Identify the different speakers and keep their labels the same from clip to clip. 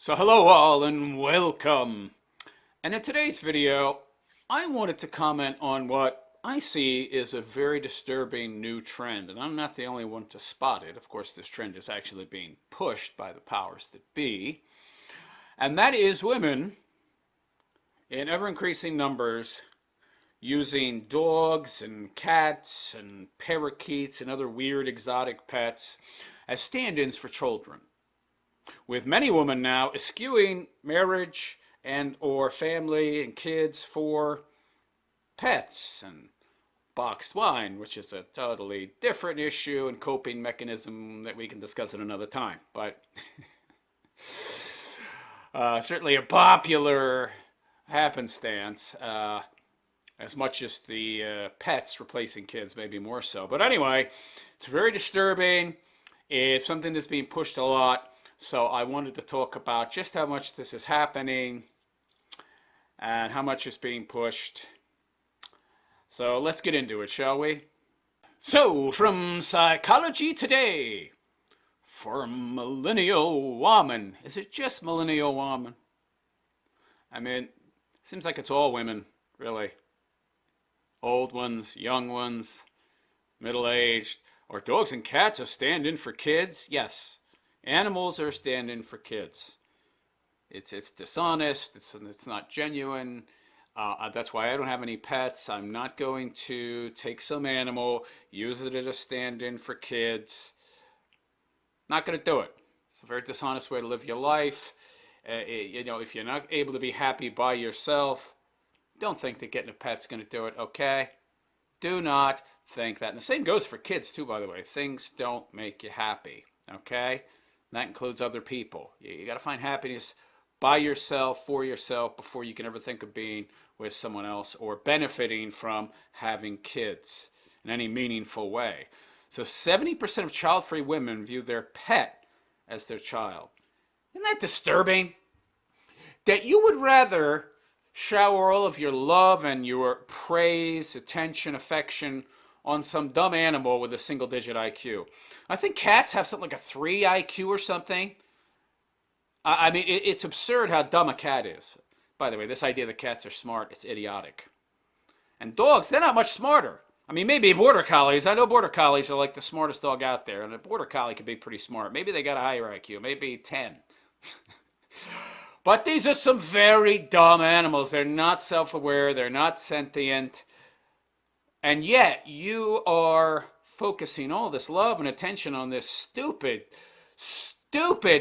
Speaker 1: So hello all and welcome. And in today's video, I wanted to comment on what I see is a very disturbing new trend. And I'm not the only one to spot it. Of course, this trend is actually being pushed by the powers that be. And that is women in ever increasing numbers using dogs and cats and parakeets and other weird exotic pets as stand-ins for children, with many women now eschewing marriage and or family and kids for pets and boxed wine, which is a totally different issue and coping mechanism that we can discuss at another time. But certainly a popular happenstance, as much as the pets replacing kids, maybe more so. But anyway, it's very disturbing. It's something that's being pushed a lot. So I wanted to talk about just how much this is happening and how much is being pushed. So let's get into it, shall we? So, from Psychology Today, for millennial woman. Is it just millennial woman? I mean, it seems like it's all women, really. Old ones, young ones, middle-aged. Or dogs and cats are stand-in for kids? Yes. Animals are stand-in for kids. It's dishonest. It's not genuine. That's why I don't have any pets. I'm not going to take some animal, use it as a stand-in for kids. Not going to do it. It's a very dishonest way to live your life. If you're not able to be happy by yourself, don't think that getting a pet's going to do it, okay? Do not think that. And the same goes for kids too, by the way. Things don't make you happy, okay? And that includes other people. You got to find happiness by yourself, for yourself, before you can ever think of being with someone else or benefiting from having kids in any meaningful way. So 70% of child-free women view their pet as their child. Isn't that disturbing? That you would rather shower all of your love and your praise, attention, affection on some dumb animal with a single-digit IQ. I think cats have something like a 3 IQ or something. I mean, it's absurd how dumb a cat is. By the way, this idea that cats are smart, it's idiotic. And dogs, they're not much smarter. I mean, maybe border collies. I know border collies are like the smartest dog out there, and a border collie could be pretty smart. Maybe they got a higher IQ, maybe 10. But these are some very dumb animals. They're not self-aware. They're not sentient. And yet, you are focusing all this love and attention on this stupid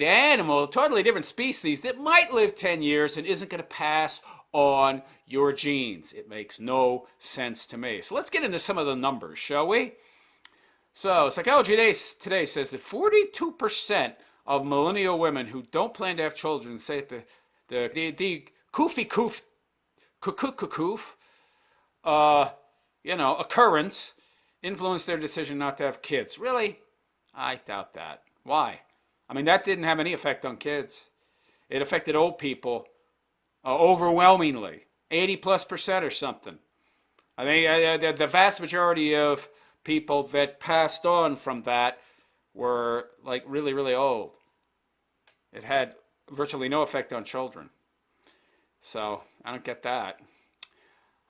Speaker 1: animal, totally different species that might live 10 years and isn't going to pass on your genes. It makes no sense to me. So let's get into some of the numbers, shall we? So Psychology Today says that 42% of millennial women who don't plan to have children say that the koofy occurrence influenced their decision not to have kids. Really? I doubt that. Why? I mean, that didn't have any effect on kids. It affected old people overwhelmingly, 80+% or something. I mean, the vast majority of people that passed on from that were like really, really old. It had virtually no effect on children. So I don't get that.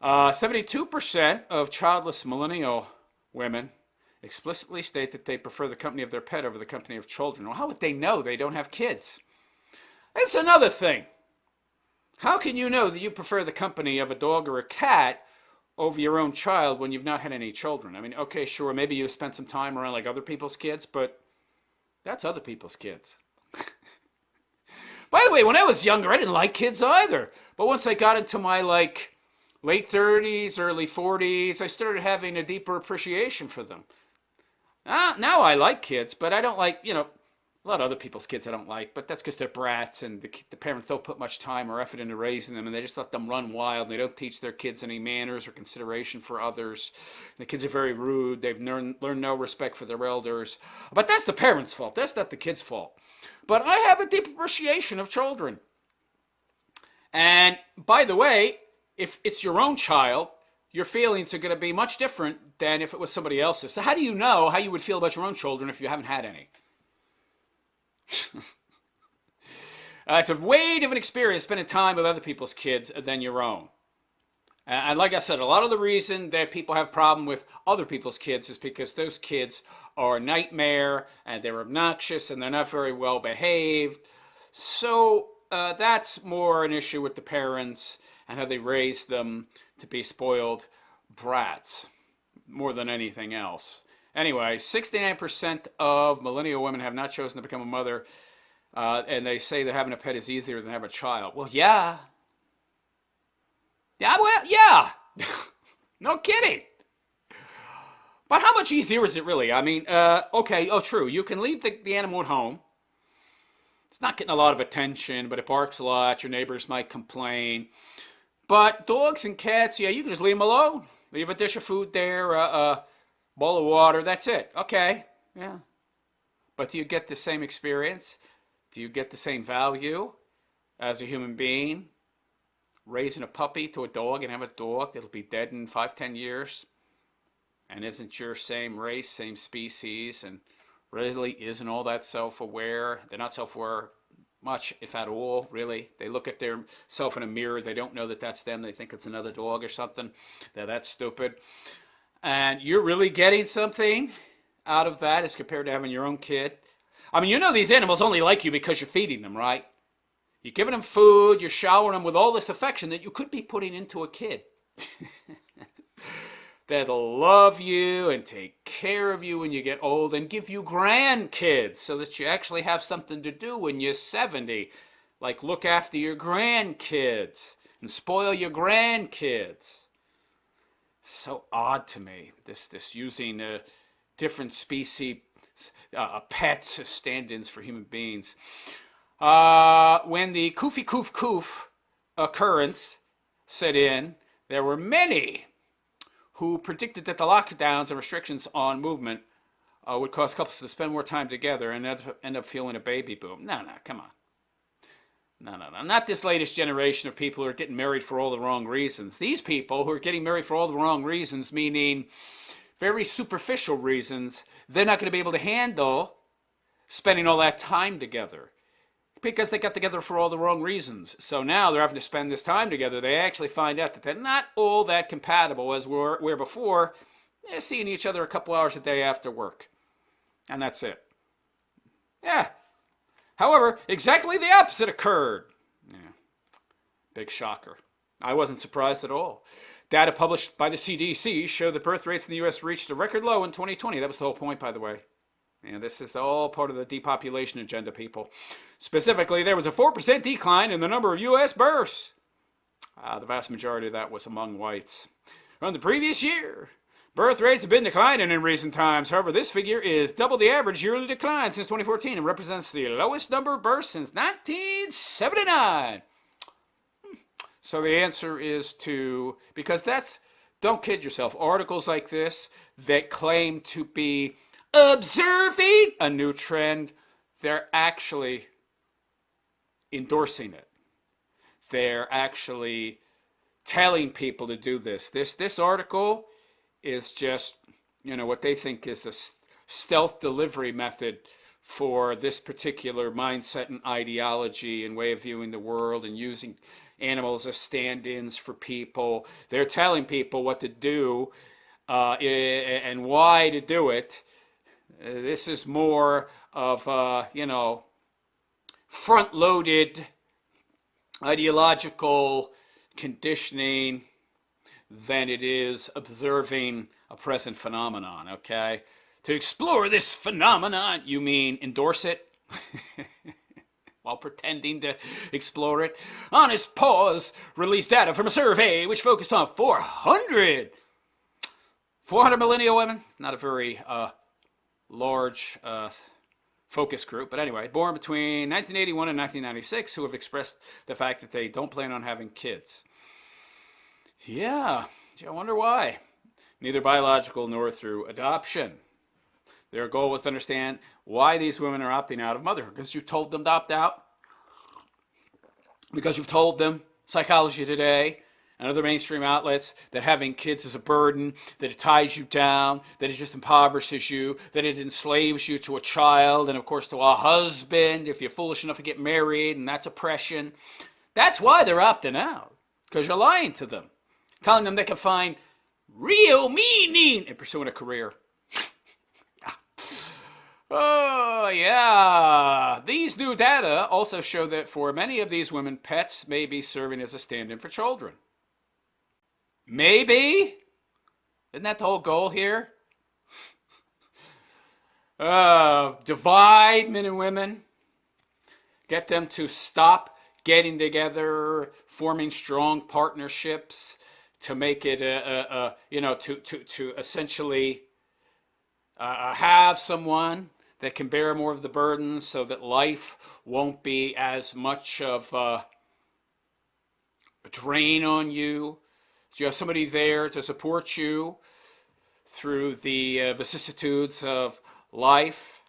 Speaker 1: 72% of childless millennial women explicitly state that they prefer the company of their pet over the company of children. Well, how would they know they don't have kids? That's another thing. How can you know that you prefer the company of a dog or a cat over your own child when you've not had any children? I mean, okay, sure, maybe you spent some time around like other people's kids, but that's other people's kids. By the way, when I was younger, I didn't like kids either. But once I got into my late 30s, early 40s, I started having a deeper appreciation for them. Now I like kids, but I don't like, a lot of other people's kids I don't like, but that's because they're brats and the parents don't put much time or effort into raising them, and they just let them run wild, and they don't teach their kids any manners or consideration for others. And the kids are very rude. They've learned no respect for their elders. But that's the parents' fault. That's not the kids' fault. But I have a deep appreciation of children. And by the way, if it's your own child, your feelings are going to be much different than if it was somebody else's. So how do you know how you would feel about your own children if you haven't had any? It's a way different experience spending time with other people's kids than your own. And like I said, a lot of the reason that people have problem with other people's kids is because those kids are a nightmare and they're obnoxious and they're not very well behaved. So that's more an issue with the parents and how they raise them to be spoiled brats more than anything else. Anyway, 69% of millennial women have not chosen to become a mother, and they say that having a pet is easier than having a child. Well, yeah. Yeah, well, yeah. No kidding. But how much easier is it really? I mean, okay, oh, true. You can leave the animal at home. It's not getting a lot of attention, but it barks a lot. Your neighbors might complain. But dogs and cats, yeah, you can just leave them alone. Leave a dish of food there, a bowl of water. That's it. Okay, yeah. But do you get the same experience? Do you get the same value as a human being? Raising a puppy to a dog and have a dog that'll be dead in 5, 10 years and isn't your same race, same species, and really isn't all that self-aware. They're not self-aware much, if at all, really. They look at their self in a mirror. They don't know that that's them. They think it's another dog or something. That's stupid. And you're really getting something out of that as compared to having your own kid. I mean, you know these animals only like you because you're feeding them, right? You're giving them food, you're showering them with all this affection that you could be putting into a kid. That'll love you and take care of you when you get old and give you grandkids so that you actually have something to do when you're 70. Like look after your grandkids and spoil your grandkids. So odd to me, this using different species, pets as stand-ins for human beings. When the koofy koof koof occurrence set in, there were many who predicted that the lockdowns and restrictions on movement would cause couples to spend more time together and end up feeling a baby boom. No, come on. No. Not this latest generation of people who are getting married for all the wrong reasons. These people who are getting married for all the wrong reasons, meaning very superficial reasons, they're not going to be able to handle spending all that time together. Because they got together for all the wrong reasons. So now they're having to spend this time together. They actually find out that they're not all that compatible as where before, they're seeing each other a couple hours a day after work. And that's it. Yeah. However, exactly the opposite occurred. Yeah. Big shocker. I wasn't surprised at all. Data published by the CDC show that birth rates in the U.S. reached a record low in 2020. That was the whole point, by the way. And this is all part of the depopulation agenda, people. Specifically, there was a 4% decline in the number of U.S. births. The vast majority of that was among whites. From the previous year, birth rates have been declining in recent times. However, this figure is double the average yearly decline since 2014 and represents the lowest number of births since 1979. So the answer is because don't kid yourself, articles like this that claim to be observing a new trend, they're actually endorsing it. They're actually telling people to do this. This article is just, what they think is a stealth delivery method for this particular mindset and ideology and way of viewing the world and using animals as stand-ins for people. They're telling people what to do and why to do it. This is more of, front-loaded ideological conditioning than it is observing a present phenomenon, okay? To explore this phenomenon, you mean endorse it? While pretending to explore it. Honest Paws released data from a survey which focused on 400 millennial women. Not a very large focus group, but anyway, born between 1981 and 1996, who have expressed the fact that they don't plan on having kids. Yeah, I wonder why. Neither biological nor through adoption. Their goal was to understand why these women are opting out of motherhood. Because you told them to opt out. Because you've told them, Psychology Today and other mainstream outlets that having kids is a burden, that it ties you down, that it just impoverishes you, that it enslaves you to a child and, of course, to a husband if you're foolish enough to get married, and that's oppression. That's why they're opting out, because you're lying to them, telling them they can find real meaning in pursuing a career. Oh, yeah. These new data also show that for many of these women, pets may be serving as a stand-in for children. Maybe? Isn't that the whole goal here? Divide men and women. Get them to stop getting together, forming strong partnerships to make it, to essentially have someone that can bear more of the burden so that life won't be as much of a drain on you. You have somebody there to support you through the vicissitudes of life.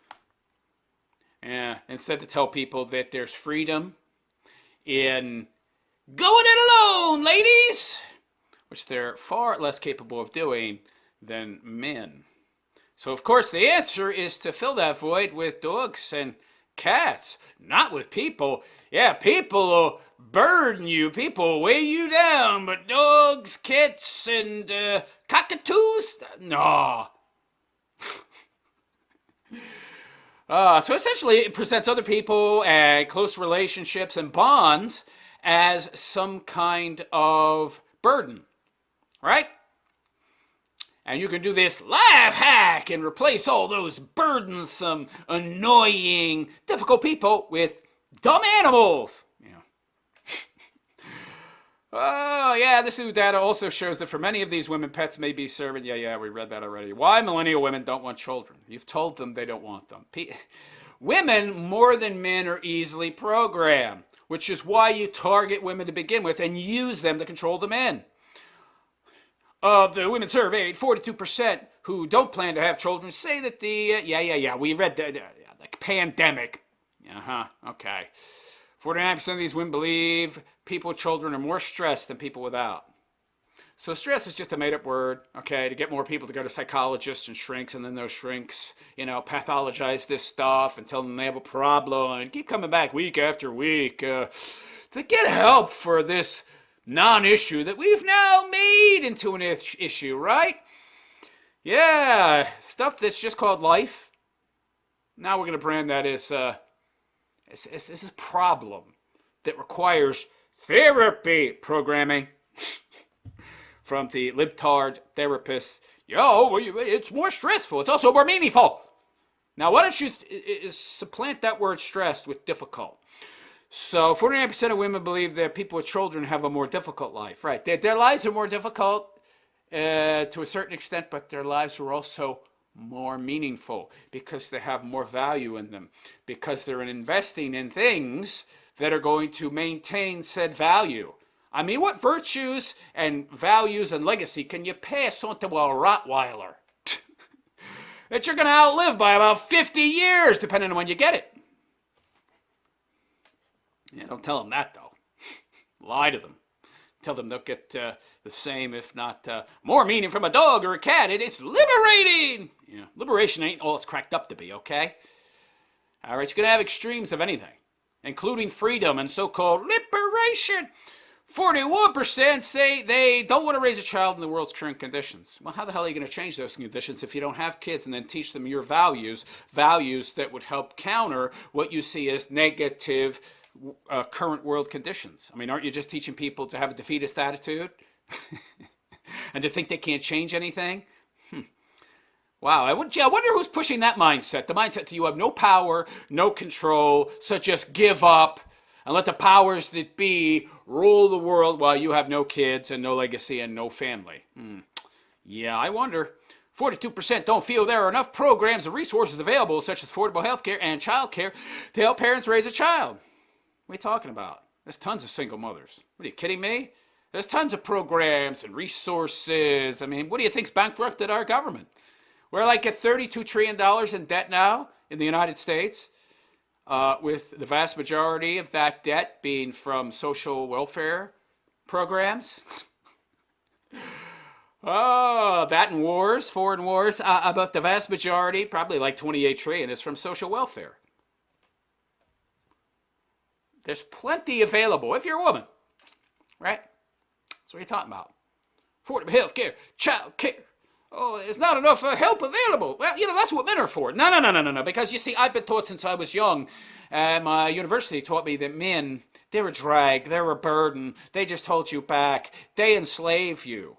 Speaker 1: Instead to tell people that there's freedom in going it alone, ladies, which they're far less capable of doing than men. So, of course, the answer is to fill that void with dogs and cats, not with people. Yeah, people will burden you, people will weigh you down, but dogs, cats, and cockatoos? No. So essentially, it presents other people and close relationships and bonds as some kind of burden, right? And you can do this life hack and replace all those burdensome, annoying, difficult people with dumb animals. Oh, yeah, this new data also shows that for many of these women, pets may be serving. Yeah, we read that already. Why millennial women don't want children. You've told them they don't want them. Women, more than men, are easily programmed, which is why you target women to begin with and use them to control the men. Of the women surveyed, 42% who don't plan to have children say that we read the pandemic. Okay. 49% of these women believe people with children are more stressed than people without. So stress is just a made-up word, okay, to get more people to go to psychologists and shrinks, and then those shrinks, pathologize this stuff and tell them they have a problem and keep coming back week after week to get help for this non-issue that we've now made into an issue, right? Yeah, stuff that's just called life. Now we're going to brand that as it's a problem that requires therapy programming from the libtard therapists. It's more stressful. It's also more meaningful. Now, why don't you supplant that word stressed with difficult? So 49% of women believe that people with children have a more difficult life. Right. Their lives are more difficult to a certain extent, but their lives are also more meaningful because they have more value in them, because they're investing in things that are going to maintain said value. I mean, what virtues and values and legacy can you pass on to a Rottweiler that you're going to outlive by about 50 years, depending on when you get it? Yeah, don't tell them that, though. Lie to them. Tell them they'll get the same, if not more meaning from a dog or a cat. It's liberating. Liberation ain't all it's cracked up to be, okay? All right, you're going to have extremes of anything, including freedom and so-called liberation. 41% say they don't want to raise a child in the world's current conditions. Well, how the hell are you going to change those conditions if you don't have kids and then teach them your values that would help counter what you see as negative current world conditions? I mean, aren't you just teaching people to have a defeatist attitude and to think they can't change anything? Wow, I wonder who's pushing that mindset. The mindset that you have no power, no control, so just give up and let the powers that be rule the world while you have no kids and no legacy and no family. Yeah, I wonder. 42% don't feel there are enough programs and resources available, such as affordable health care and child care, to help parents raise a child. What are you talking about? There's tons of single mothers. What are you kidding me? There's tons of programs and resources. I mean, what do you think's bankrupted our government? We're like at $32 trillion in debt now in the United States, with the vast majority of that debt being from social welfare programs. Oh, that and wars, foreign wars. About the vast majority, probably like 28 trillion, is from social welfare. There's plenty available if you're a woman, right? That's what you're talking about. Affordable health care, child care. Oh, there's not enough help available. Well, that's what men are for. No, no, no, no, no, no. Because you see, I've been taught since I was young. My university taught me that men, they're a drag, they're a burden. They just hold you back. They enslave you.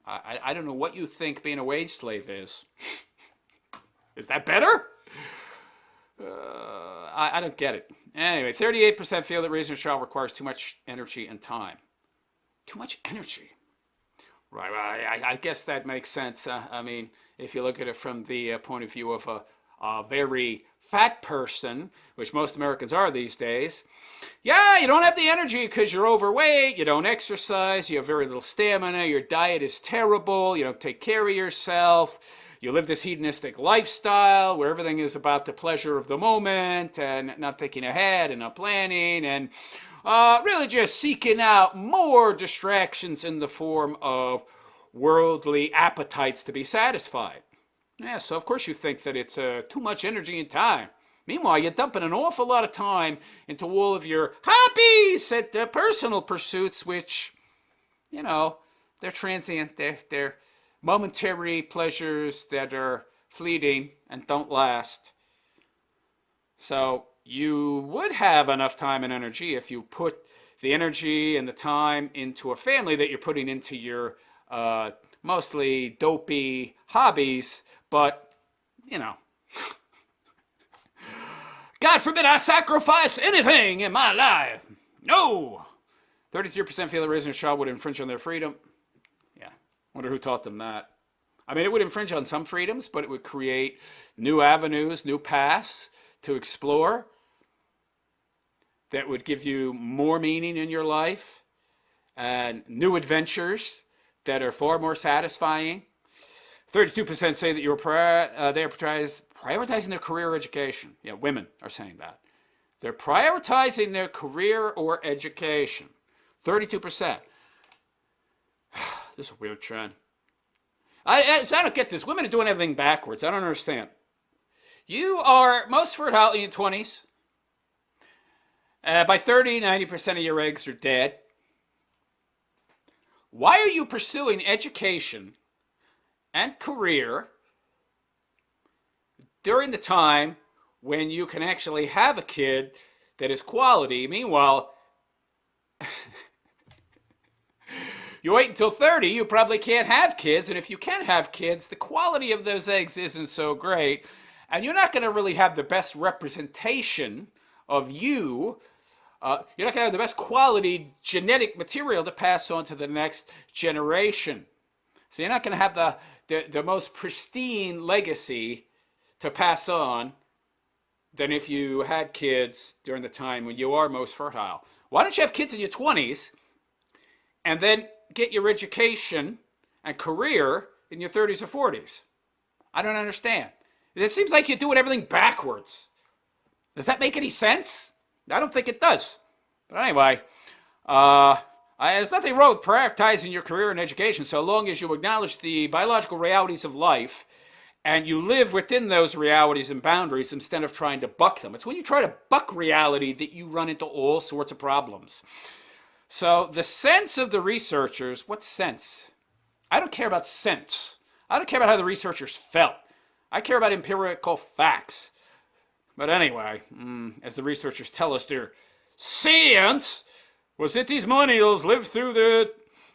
Speaker 1: I don't know what you think being a wage slave is. Is that better? I don't get it. Anyway, 38% feel that raising a child requires too much energy and time. Too much energy. Right. Well, I guess that makes sense. I mean, if you look at it from the point of view of a very fat person, which most Americans are these days, yeah, you don't have the energy because you're overweight, you don't exercise, you have very little stamina, your diet is terrible, you don't take care of yourself, you live this hedonistic lifestyle where everything is about the pleasure of the moment and not thinking ahead and not planning and really just seeking out more distractions in the form of worldly appetites to be satisfied. Yeah, so of course you think that it's too much energy and time. Meanwhile, you're dumping an awful lot of time into all of your hobbies and personal pursuits, which, they're transient. They're momentary pleasures that are fleeting and don't last. So you would have enough time and energy if you put the energy and the time into a family that you're putting into your mostly dopey hobbies, but, God forbid I sacrifice anything in my life. No. 33% feel that raising a child would infringe on their freedom. Yeah. Wonder who taught them that. I mean, it would infringe on some freedoms, but it would create new avenues, new paths to explore that would give you more meaning in your life and new adventures that are far more satisfying. 32% say that they are prioritizing their career or education. Yeah, women are saying that. They're prioritizing their career or education. 32%. This is a weird trend. I don't get this. Women are doing everything backwards. I don't understand. You are most fertile in your 20s. By 30, 90% of your eggs are dead. Why are you pursuing education and career during the time when you can actually have a kid that is quality? Meanwhile, you wait until 30, you probably can't have kids, and if you can have kids, the quality of those eggs isn't so great, and you're not going to really have the best representation of you. You're not going to have the best quality genetic material to pass on to the next generation. So you're not going to have the most pristine legacy to pass on than if you had kids during the time when you are most fertile. Why don't you have kids in your 20s and then get your education and career in your 30s or 40s? I don't understand. It seems like you're doing everything backwards. Does that make any sense? I don't think it does. But anyway, there's nothing wrong with prioritizing your career and education so long as you acknowledge the biological realities of life and you live within those realities and boundaries instead of trying to buck them. It's when you try to buck reality that you run into all sorts of problems. So the sense of the researchers, what sense? I don't care about sense. I don't care about how the researchers felt. I care about empirical facts. But anyway, as the researchers tell us, their science was that these millennials lived through the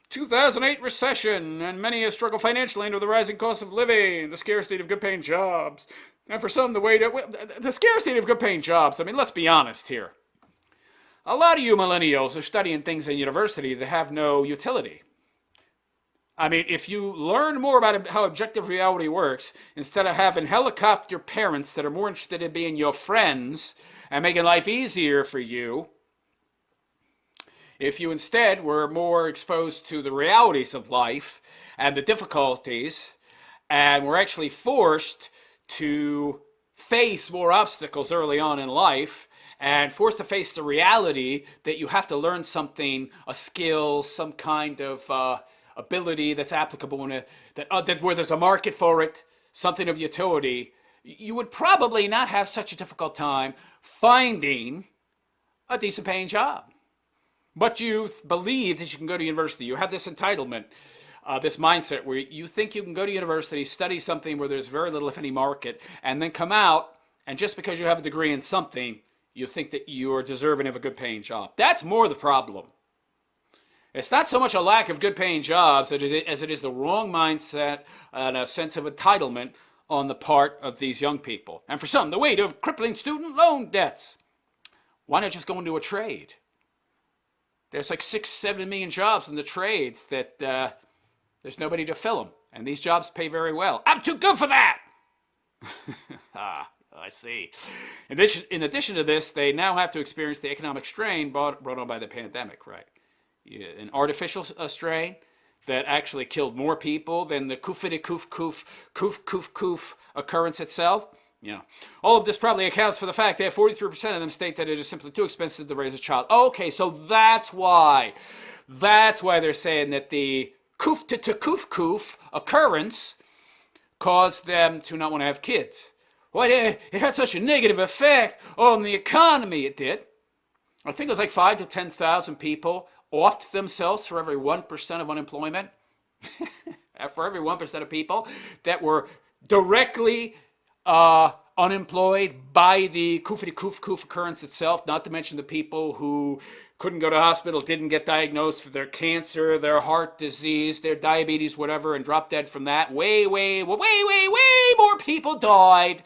Speaker 1: 2008 recession, and many have struggled financially under the rising cost of living, the scarcity of good-paying jobs. And for some, the scarcity of good-paying jobs, I mean, let's be honest here. A lot of you millennials are studying things in university that have no utility. I mean, if you learn more about how objective reality works, instead of having helicopter parents that are more interested in being your friends and making life easier for you, if you instead were more exposed to the realities of life and the difficulties, and were actually forced to face more obstacles early on in life, and forced to face the reality that you have to learn something, a skill, some kind of ability that's applicable that where there's a market for it, something of utility, you would probably not have such a difficult time finding a decent paying job. But you believe that you can go to university. You have this entitlement, this mindset where you think you can go to university, study something where there's very little, if any, market, and then come out, and just because you have a degree in something, you think that you're deserving of a good paying job. That's more the problem. It's not so much a lack of good paying jobs as it is the wrong mindset and a sense of entitlement on the part of these young people. And for some, the weight of crippling student loan debts. Why not just go into a trade? There's like 6-7 million jobs in the trades that there's nobody to fill them. And these jobs pay very well. I'm too good for that! I see. In addition to this, they now have to experience the economic strain brought on by the pandemic, right? An artificial strain that actually killed more people than the koof occurrence itself. All of this probably accounts for the fact that 43% of them state that it is simply too expensive to raise a child. Okay, so that's why they're saying that the koof occurrence caused them to not want to have kids. Well, it had such a negative effect on the economy. It did. I think it was like 5,000 to 10,000 people offed themselves for every 1% of unemployment. For every 1% of people that were directly unemployed by the koof occurrence itself, not to mention the people who couldn't go to hospital, didn't get diagnosed for their cancer, their heart disease, their diabetes, whatever, and dropped dead from that. Way more people died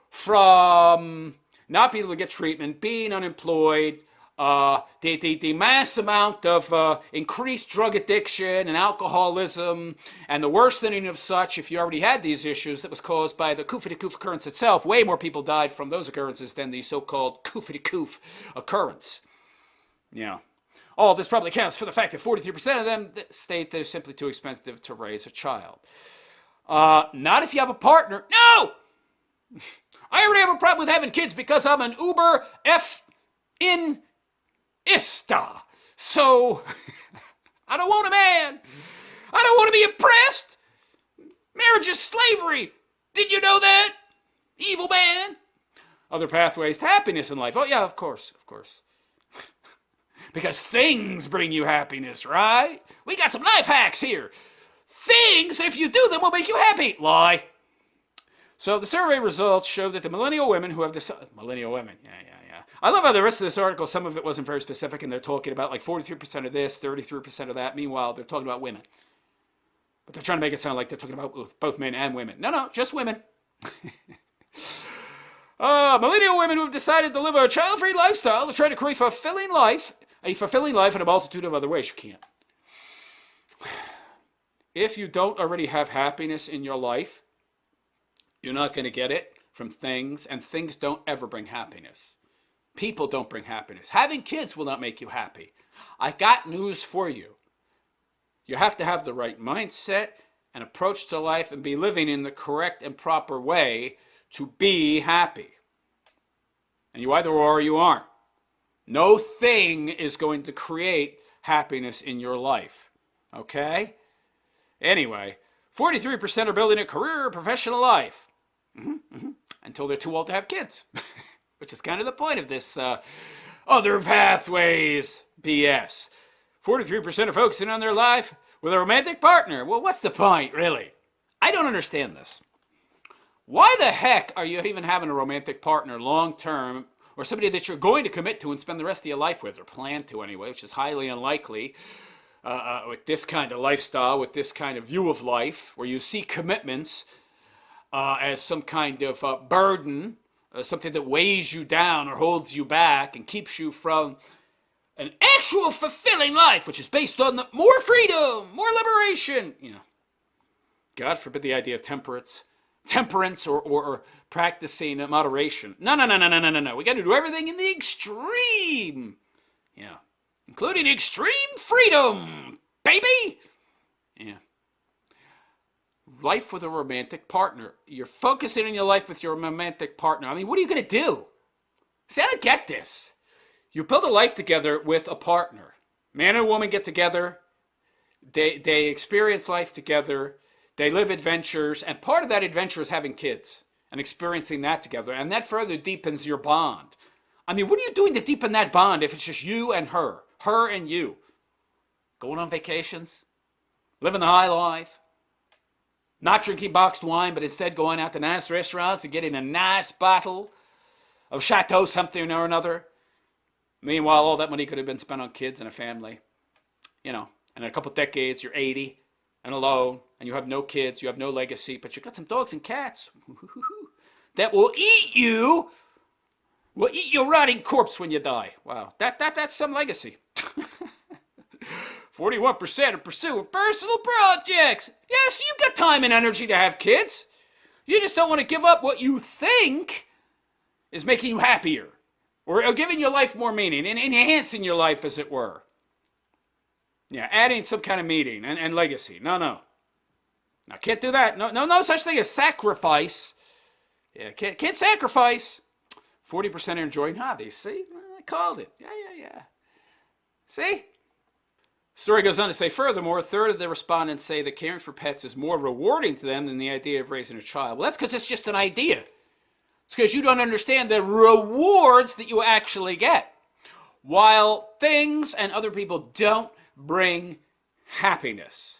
Speaker 1: from not being able to get treatment, being unemployed, the mass amount of increased drug addiction and alcoholism, and the worsening of such, if you already had these issues, that was caused by the koof occurrence itself. Way more people died from those occurrences than the so-called koof occurrence. All of this probably accounts for the fact that 43% of them state they're simply too expensive to raise a child. Not if you have a partner. No! I already have a problem with having kids because I'm an uber in Ista. So, I don't want a man. I don't want to be oppressed. Marriage is slavery. Did you know that? Evil man. Other pathways to happiness in life. Oh, yeah, of course. Because things bring you happiness, right? We got some life hacks here. Things that if you do them will make you happy. Lie. So the survey results show that the millennial women who have decided... Millennial women, yeah. I love how the rest of this article, some of it wasn't very specific, and they're talking about like 43% of this, 33% of that. Meanwhile, they're talking about women. But they're trying to make it sound like they're talking about both men and women. No, just women. Millennial women who have decided to live a child-free lifestyle to try to create a fulfilling life in a multitude of other ways. You can't. If you don't already have happiness in your life, you're not going to get it from things, and things don't ever bring happiness. People don't bring happiness. Having kids will not make you happy. I got news for you. You have to have the right mindset and approach to life and be living in the correct and proper way to be happy. And you either are or you aren't. No thing is going to create happiness in your life. Okay? Anyway, 43% are building a career or professional life. Until they're too old to have kids. Which is kind of the point of this other pathways BS. 43% are focusing on their life with a romantic partner. Well, what's the point, really? I don't understand this. Why the heck are you even having a romantic partner long term, or somebody that you're going to commit to and spend the rest of your life with, or plan to anyway, which is highly unlikely with this kind of lifestyle, with this kind of view of life, where you see commitments as some kind of burden, something that weighs you down or holds you back and keeps you from an actual fulfilling life, which is based on more freedom, more liberation. God forbid the idea of temperance or practicing moderation. No. We got to do everything in the extreme. Including extreme freedom, baby. Life with a romantic partner. You're focusing on your life with your romantic partner. I mean, what are you going to do? See, I don't get this. You build a life together with a partner. Man and woman get together. They experience life together. They live adventures, and part of that adventure is having kids and experiencing that together, and that further deepens your bond. I mean, what are you doing to deepen that bond if it's just you and her and you? Going on vacations, living the high life, not drinking boxed wine, but instead going out to nice restaurants and getting a nice bottle of Chateau something or another. Meanwhile, all that money could have been spent on kids and a family. You know, and in a couple of decades, you're 80 and alone, and you have no kids, you have no legacy, but you've got some dogs and cats that will eat your rotting corpse when you die. Wow, that's some legacy. 41% are pursuing personal projects. Yes, you've got time and energy to have kids. You just don't want to give up what you think is making you happier, or giving your life more meaning, and enhancing your life, as it were. Yeah, adding some kind of meaning and legacy. No. I can't do that. No such thing as sacrifice. Yeah, can't sacrifice. 40% are enjoying hobbies. See? I called it. Yeah. See? Story goes on to say, furthermore, a third of the respondents say that caring for pets is more rewarding to them than the idea of raising a child. Well, that's because it's just an idea. It's because you don't understand the rewards that you actually get. While things and other people don't bring happiness,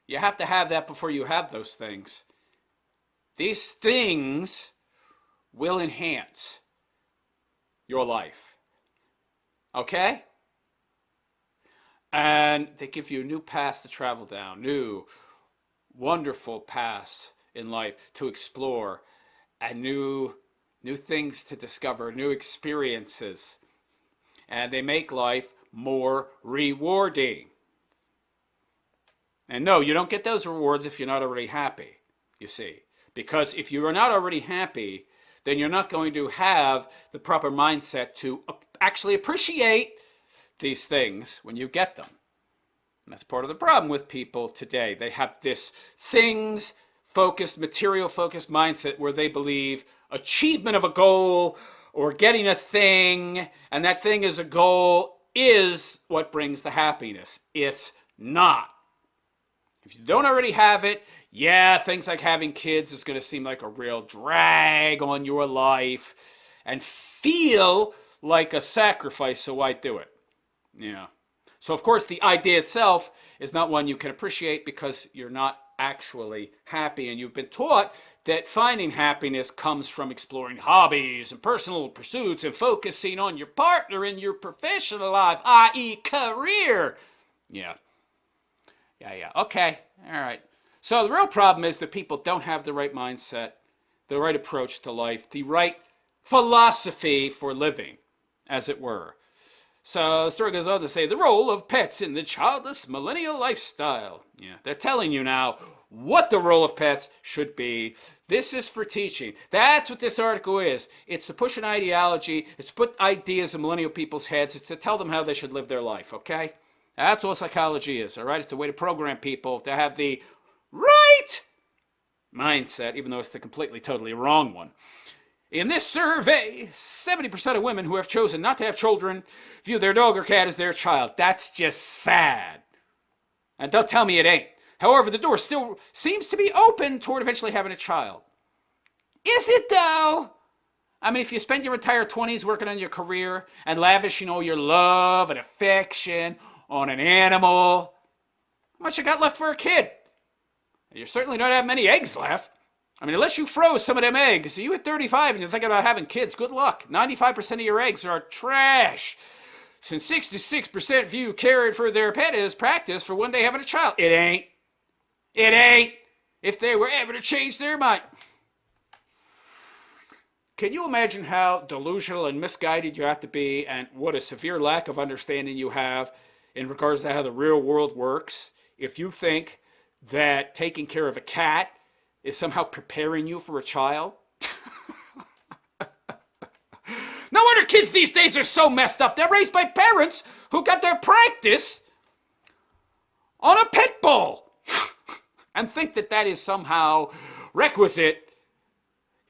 Speaker 1: you have to have that before you have those things. These things will enhance your life. Okay? And they give you new paths to travel down, new, wonderful paths in life to explore, and new things to discover, new experiences. And they make life more rewarding. And no, you don't get those rewards if you're not already happy, you see. Because if you are not already happy, then you're not going to have the proper mindset to actually appreciate these things when you get them. And that's part of the problem with people today. They have this things-focused, material-focused mindset where they believe achievement of a goal or getting a thing, and that thing is a goal, is what brings the happiness. It's not. If you don't already have it, yeah, things like having kids is going to seem like a real drag on your life and feel like a sacrifice, so why do it? Yeah. So, of course, the idea itself is not one you can appreciate because you're not actually happy, and you've been taught that finding happiness comes from exploring hobbies and personal pursuits and focusing on your partner in your professional life, i.e. career. Yeah. Okay. All right. So the real problem is that people don't have the right mindset, the right approach to life, the right philosophy for living, as it were. So the story goes on to say the role of pets in the childless millennial lifestyle. Yeah, they're telling you now what the role of pets should be. This is for teaching. That's what this article is. It's to push an ideology. It's to put ideas in millennial people's heads. It's to tell them how they should live their life, okay? That's all psychology is, all right? It's a way to program people to have the right mindset, even though it's the completely, totally wrong one. In this survey, 70% of women who have chosen not to have children view their dog or cat as their child. That's just sad. And don't tell me it ain't. However, the door still seems to be open toward eventually having a child. Is it though? I mean, if you spend your entire 20s working on your career and lavishing all your love and affection on an animal, how much you got left for a kid? You certainly don't have many eggs left. I mean, unless you froze some of them eggs, you at 35 and you're thinking about having kids, good luck. 95% of your eggs are trash. Since 66% view caring for their pet as practice for one day having a child. It ain't. It ain't. If they were ever to change their mind. Can you imagine how delusional and misguided you have to be, and what a severe lack of understanding you have in regards to how the real world works if you think that taking care of a cat is somehow preparing you for a child? No wonder kids these days are so messed up. They're raised by parents who got their practice on a pit bull and think that that is somehow requisite,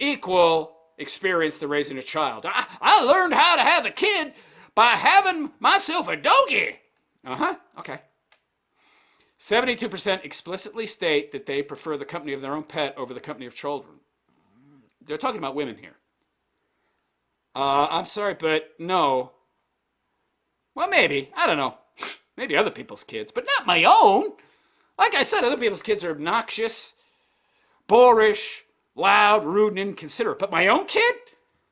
Speaker 1: equal experience to raising a child. I learned how to have a kid by having myself a doggy. Okay. 72% explicitly state that they prefer the company of their own pet over the company of children. They're talking about women here. I'm sorry, but no. Well, maybe. I don't know. Maybe other people's kids, but not my own. Like I said, other people's kids are obnoxious, boorish, loud, rude, and inconsiderate. But my own kid?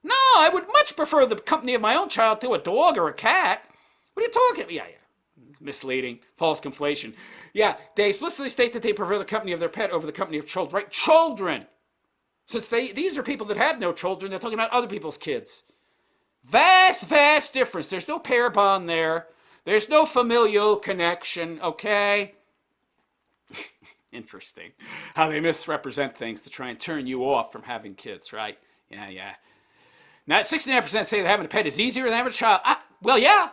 Speaker 1: No, I would much prefer the company of my own child to a dog or a cat. What are you talking about? Yeah. Misleading, false conflation. Yeah, they explicitly state that they prefer the company of their pet over the company of children. Right? Children. Since these are people that have no children, they're talking about other people's kids. Vast, vast difference. There's no pair bond there. There's no familial connection, okay? Interesting how they misrepresent things to try and turn you off from having kids, right? Yeah. Now, 69% say that having a pet is easier than having a child. Well, yeah.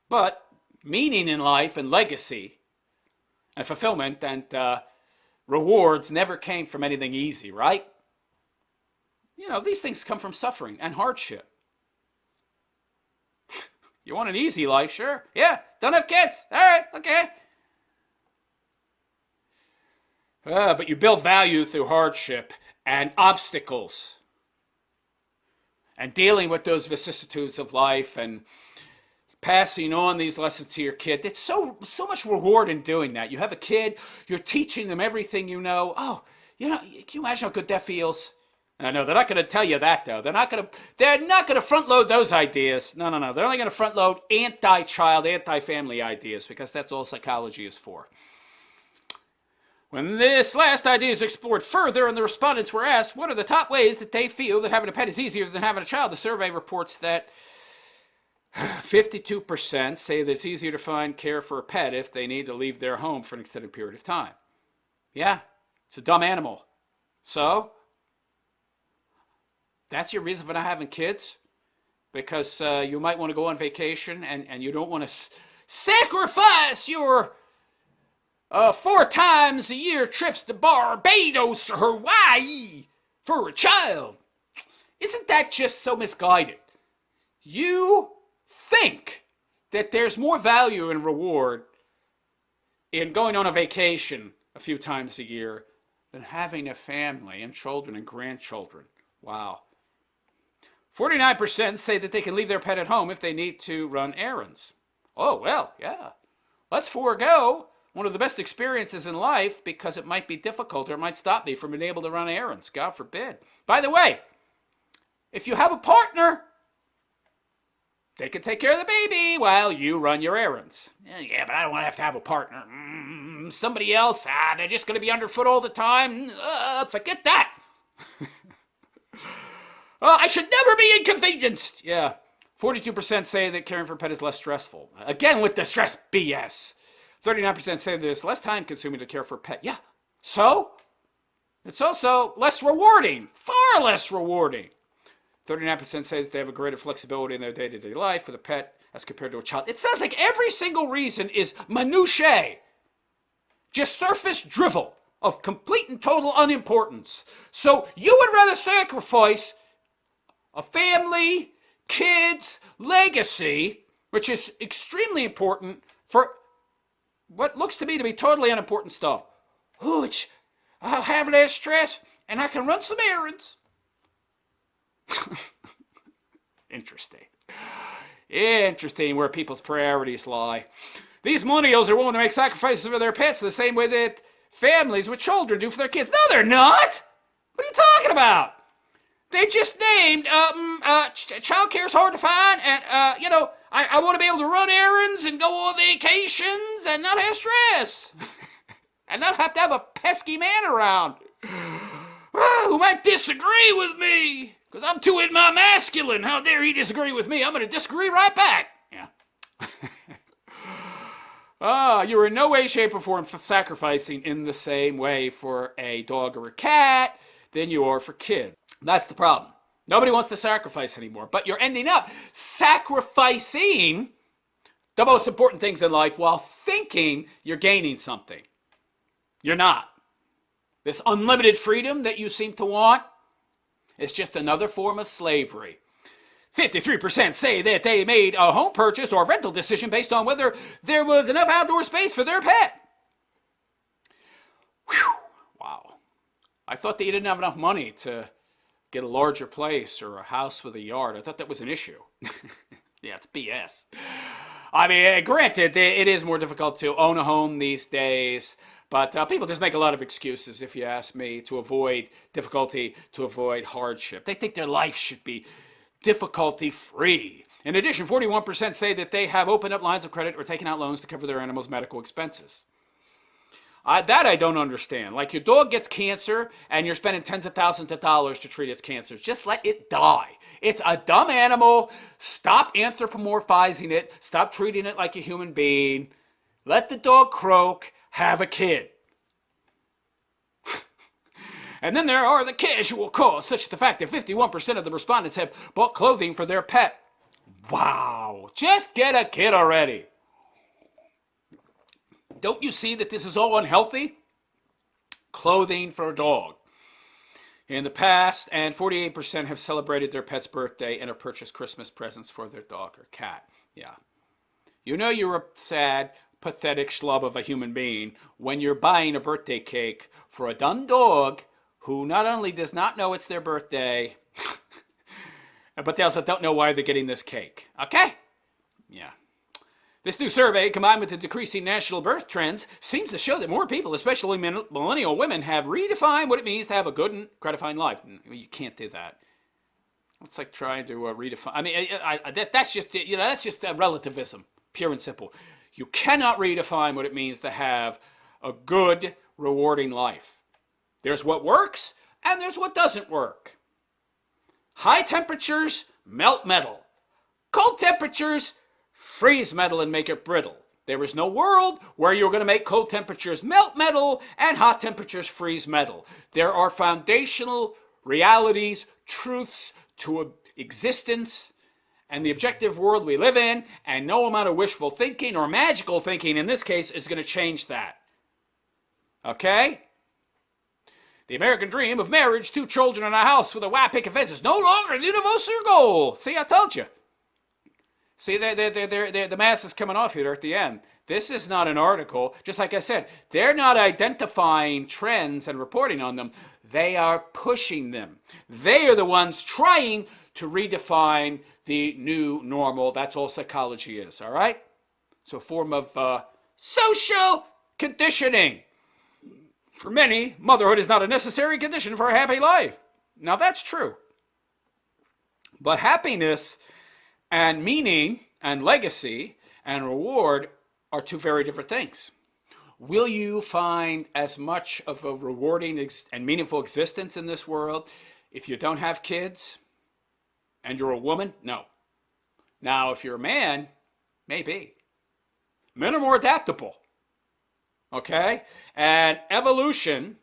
Speaker 1: But meaning in life and legacy and fulfillment and rewards never came from anything easy, right? These things come from suffering and hardship. You want an easy life? Sure. Yeah, don't have kids. All right, okay. But you build value through hardship and obstacles and dealing with those vicissitudes of life and passing on these lessons to your kid. It's so much reward in doing that. You have a kid, you're teaching them everything you know. Oh, can you imagine how good that feels? I know they're not going to tell you that, though. They're not going to front load those ideas. No. They're only going to front load anti-child, anti-family ideas because that's all psychology is for. When this last idea is explored further and the respondents were asked what are the top ways that they feel that having a pet is easier than having a child, the survey reports that 52% say that it's easier to find care for a pet if they need to leave their home for an extended period of time. Yeah, it's a dumb animal. So that's your reason for not having kids? Because you might want to go on vacation and you don't want to sacrifice your 4 times a year trips to Barbados or Hawaii for a child. Isn't that just so misguided? You think that there's more value and reward in going on a vacation a few times a year than having a family and children and grandchildren. Wow. 49% say that they can leave their pet at home if they need to run errands. Oh, well, yeah. Let's forego one of the best experiences in life because it might be difficult or it might stop me from being able to run errands. God forbid. By the way, if you have a partner, they can take care of the baby while you run your errands. Yeah, but I don't want to have a partner. Somebody else, they're just going to be underfoot all the time. Forget that. I should never be inconvenienced. Yeah. 42% say that caring for a pet is less stressful. Again, with the stress BS. 39% say that it's less time consuming to care for a pet. Yeah. So? It's also less rewarding. Far less rewarding. 39% say that they have a greater flexibility in their day-to-day life with a pet as compared to a child. It sounds like every single reason is minutiae. Just surface drivel of complete and total unimportance. So you would rather sacrifice a family, kids, legacy, which is extremely important for what looks to me to be totally unimportant stuff. I'll have less stress and I can run some errands. Interesting where people's priorities lie. These millennials are willing to make sacrifices for their pets the same way that families with children do for their kids. No, they're not. What are you talking about? They just named child care is hard to find, and I want to be able to run errands and go on vacations and not have stress, and not have to have a pesky man around who might disagree with me because I'm too in my masculine. How dare he disagree with me? I'm going to disagree right back. Yeah. You are in no way, shape, or form sacrificing in the same way for a dog or a cat than you are for kids. That's the problem. Nobody wants to sacrifice anymore, but you're ending up sacrificing the most important things in life while thinking you're gaining something. You're not. This unlimited freedom that you seem to want is just another form of slavery. 53% say that they made a home purchase or rental decision based on whether there was enough outdoor space for their pet. Whew, wow. I thought that you didn't have enough money to get a larger place or a house with a yard. I thought that was an issue. Yeah, it's BS. I mean, granted, it is more difficult to own a home these days, but people just make a lot of excuses, if you ask me, to avoid difficulty, to avoid hardship. They think their life should be difficulty-free. In addition, 41% say that they have opened up lines of credit or taken out loans to cover their animals' medical expenses. That I don't understand. Like, your dog gets cancer and you're spending tens of thousands of dollars to treat its cancer. Just let it die. It's a dumb animal. Stop anthropomorphizing it. Stop treating it like a human being. Let the dog croak. Have a kid. And then there are the casual cause, such as the fact that 51% of the respondents have bought clothing for their pet. Wow. Just get a kid already. Don't you see that this is all unhealthy? Clothing for a dog. In the past, and 48% have celebrated their pet's birthday and have purchased Christmas presents for their dog or cat. Yeah. You know you're a sad, pathetic schlub of a human being when you're buying a birthday cake for a dumb dog who not only does not know it's their birthday, but they also don't know why they're getting this cake. Okay? Yeah. This new survey, combined with the decreasing national birth trends, seems to show that more people, especially millennial women, have redefined what it means to have a good and gratifying life. You can't do that. It's like trying to redefine. I mean, that's just relativism, pure and simple. You cannot redefine what it means to have a good, rewarding life. There's what works, and there's what doesn't work. High temperatures melt metal. Cold temperatures freeze metal and make it brittle. There is no world where you're going to make cold temperatures melt metal and hot temperatures freeze metal. There are foundational realities, truths to existence and the objective world we live in, and no amount of wishful thinking or magical thinking in this case is going to change that. Okay? The American dream of marriage, 2 children, and a house with a white picket fence is no longer the universal goal. See, I told you. See, the mask is coming off here at the end. This is not an article. Just like I said, they're not identifying trends and reporting on them. They are pushing them. They are the ones trying to redefine the new normal. That's all psychology is, all right? So a form of social conditioning. For many, motherhood is not a necessary condition for a happy life. Now, that's true. But happiness and meaning and legacy and reward are 2 very different things. Will you find as much of a rewarding and meaningful existence in this world if you don't have kids and you're a woman? No. Now, if you're a man, maybe. Men are more adaptable. Okay? And evolution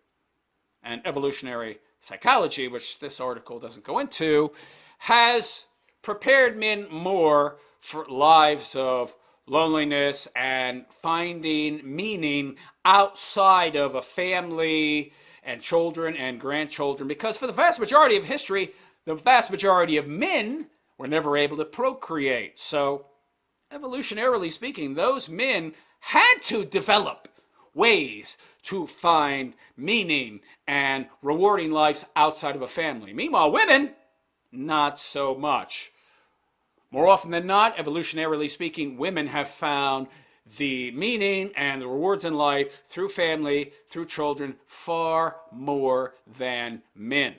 Speaker 1: and evolutionary psychology, which this article doesn't go into, has prepared men more for lives of loneliness and finding meaning outside of a family and children and grandchildren, because for the vast majority of history, the vast majority of men were never able to procreate. So, evolutionarily speaking, those men had to develop ways to find meaning and rewarding lives outside of a family. Meanwhile, women, not so much. More often than not, evolutionarily speaking, women have found the meaning and the rewards in life through family, through children, far more than men.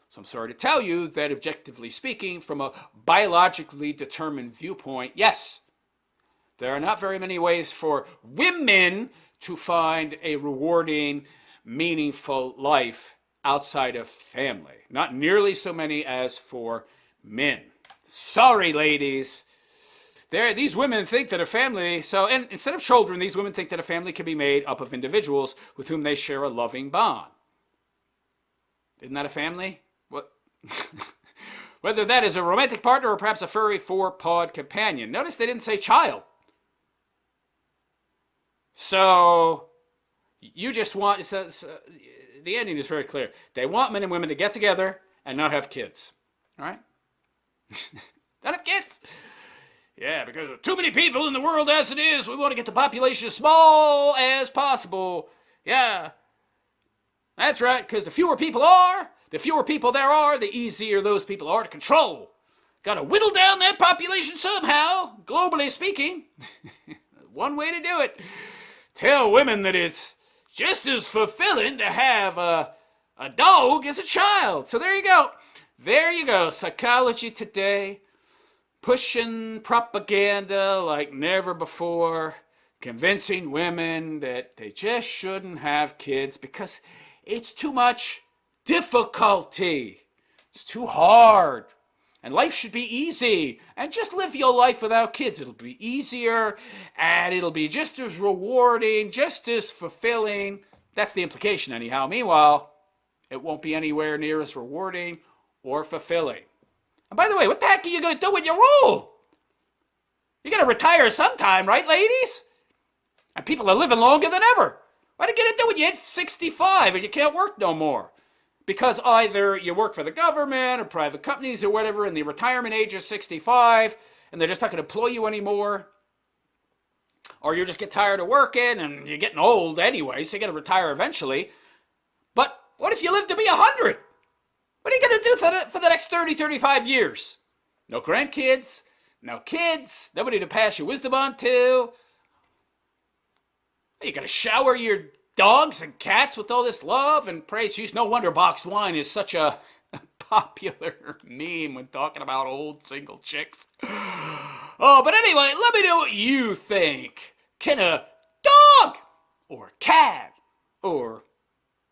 Speaker 1: So I'm sorry to tell you that objectively speaking, from a biologically determined viewpoint, yes, there are not very many ways for women to find a rewarding, meaningful life outside of family. Not nearly so many as for men. Sorry, ladies. These women think that a family, and instead of children, these women think that a family can be made up of individuals with whom they share a loving bond. Isn't that a family? What? Whether that is a romantic partner or perhaps a furry 4-pawed companion. Notice they didn't say child. So, you just want, the ending is very clear. They want men and women to get together and not have kids. All right? Not have kids. Yeah, because there are too many people in the world as it is. We want to get the population as small as possible. Yeah, that's right, because the fewer people there are, the easier those people are to control. Got to whittle down that population somehow, globally speaking. One way to do it. Tell women that it's just as fulfilling to have a dog as a child. So there you go. There you go. Psychology Today. Pushing propaganda like never before. Convincing women that they just shouldn't have kids because it's too much difficulty. It's too hard. And life should be easy. And just live your life without kids. It'll be easier and it'll be just as rewarding, just as fulfilling. That's the implication anyhow. Meanwhile, it won't be anywhere near as rewarding or fulfilling. And by the way, what the heck are you going to do when you're old? You're going to retire sometime, right, ladies? And people are living longer than ever. What are you going to do when you hit 65 and you can't work no more? Because either you work for the government or private companies or whatever, and the retirement age is 65, and they're just not going to employ you anymore. Or you just get tired of working, and you're getting old anyway, so you got to retire eventually. But what if you live to be 100? What are you going to do for the next 30, 35 years? No grandkids, no kids, nobody to pass your wisdom on to. Are you going to shower your dogs and cats with all this love and praise? Jeez, no wonder boxed wine is such a popular meme when talking about old single chicks. Oh, but anyway, let me know what you think. Can a dog or cat or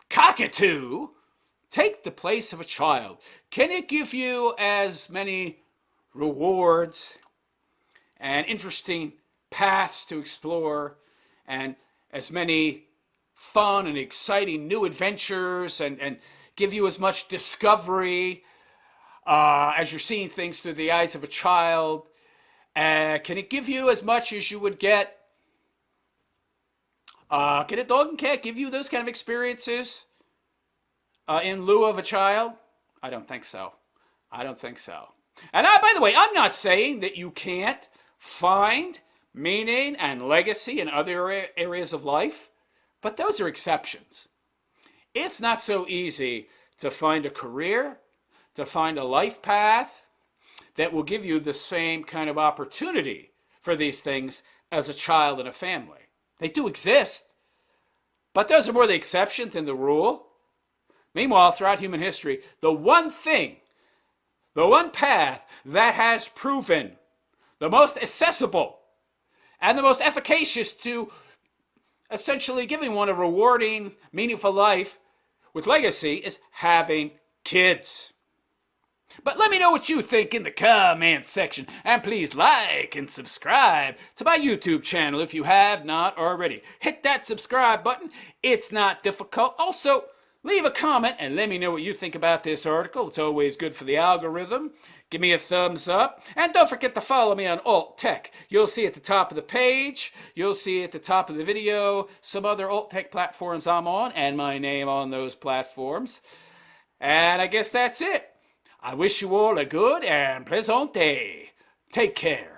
Speaker 1: cockatoo take the place of a child? Can it give you as many rewards and interesting paths to explore and as many fun and exciting new adventures and give you as much discovery as you're seeing things through the eyes of a child? Can it give you as much as you would get? Can a dog and cat give you those kind of experiences in lieu of a child? I don't think so. I don't think so. And by the way, I'm not saying that you can't find meaning and legacy in other areas of life, but those are exceptions. It's not so easy to find a career, to find a life path that will give you the same kind of opportunity for these things as a child and a family. They do exist, but those are more the exception than the rule. Meanwhile, throughout human history, the one thing, the one path that has proven the most accessible and the most efficacious to essentially giving one a rewarding, meaningful life with legacy is having kids. But let me know what you think in the comment section. And please like and subscribe to my YouTube channel if you have not already. Hit that subscribe button. It's not difficult. Also, leave a comment and let me know what you think about this article. It's always good for the algorithm. Give me a thumbs up. And don't forget to follow me on Alt Tech. You'll see at the top of the page, you'll see at the top of the video, some other Alt Tech platforms I'm on and my name on those platforms. And I guess that's it. I wish you all a good and pleasant day. Take care.